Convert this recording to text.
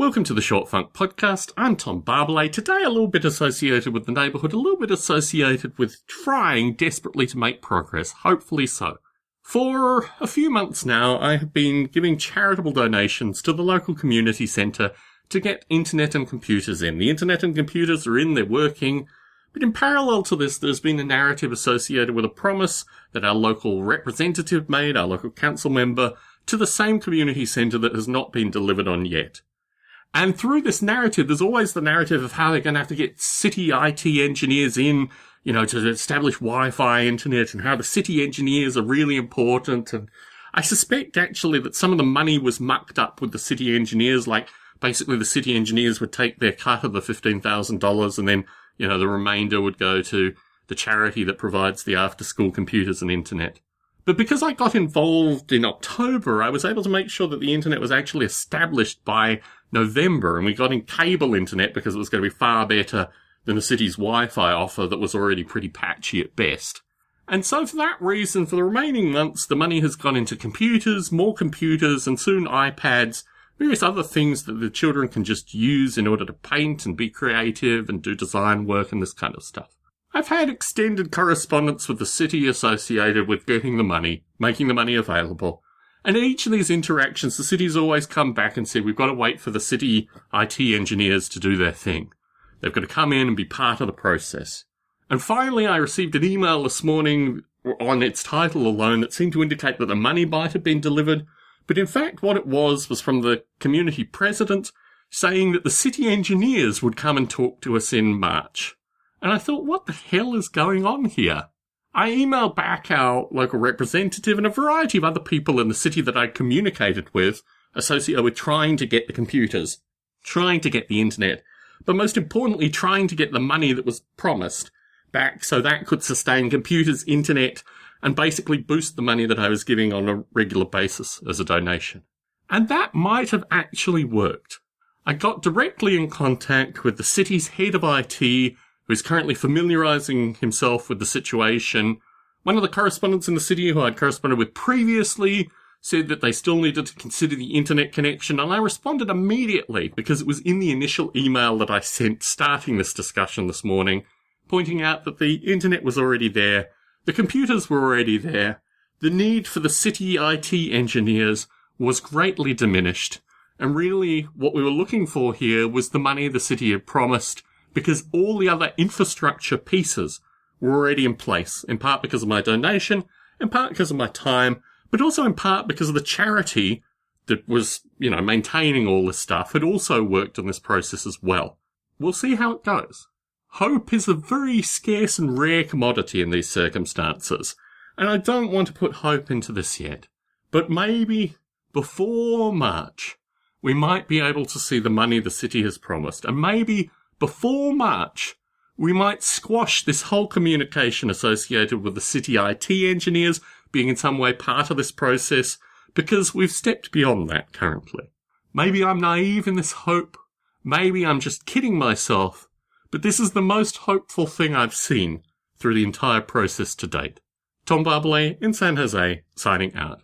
Welcome to the Short Funk Podcast. I'm Tom Barbalet. Today a little bit associated with the neighbourhood, a little bit associated with trying desperately to make progress, hopefully so. For a few months now, I have been giving charitable donations to the local community centre to get internet and computers in. The internet and computers are in, they're working, but in parallel to this, there's been a narrative associated with a promise that our local representative made, our local council member, to the same community centre that has not been delivered on yet. And through this narrative, there's always the narrative of how they're going to have to get city IT engineers in, to establish Wi-Fi internet, and how the city engineers are really important. And I suspect actually that some of the money was mucked up with the city engineers, like basically the city engineers would take their cut of the $15,000 and then, the remainder would go to the charity that provides the after-school computers and internet. But because I got involved in October, I was able to make sure that the internet was actually established by November, and we got in cable internet because it was going to be far better than the city's Wi-Fi offer that was already pretty patchy at best. And so for that reason, for the remaining months, the money has gone into computers, more computers, and soon iPads, various other things that the children can just use in order to paint and be creative and do design work and this kind of stuff. I've had extended correspondence with the city associated with getting the money, making the money available. And in each of these interactions, the city's always come back and said, we've got to wait for the city IT engineers to do their thing. They've got to come in and be part of the process. And finally, I received an email this morning on its title alone that seemed to indicate that the money might have been delivered. But in fact, what it was from the community president saying that the city engineers would come and talk to us in March. And I thought, what the hell is going on here? I emailed back our local representative and a variety of other people in the city that I communicated with associated with trying to get the computers, trying to get the internet, but most importantly, trying to get the money that was promised back so that could sustain computers, internet, and basically boost the money that I was giving on a regular basis as a donation. And that might have actually worked. I got directly in contact with the city's head of IT, who is currently familiarising himself with the situation. One of the correspondents in the city who I'd corresponded with previously said that they still needed to consider the internet connection, and I responded immediately because it was in the initial email that I sent starting this discussion this morning, pointing out that the internet was already there, the computers were already there, the need for the city IT engineers was greatly diminished, and really what we were looking for here was the money the city had promised, because all the other infrastructure pieces were already in place, in part because of my donation, in part because of my time, but also in part because of the charity that was, maintaining all this stuff had also worked on this process as well. We'll see how it goes. Hope is a very scarce and rare commodity in these circumstances, and I don't want to put hope into this yet. But maybe before March, we might be able to see the money the city has promised, and maybe before March, we might squash this whole communication associated with the city IT engineers being in some way part of this process, because we've stepped beyond that currently. Maybe I'm naive in this hope, maybe I'm just kidding myself, but this is the most hopeful thing I've seen through the entire process to date. Tom Barbalet in San Jose, signing out.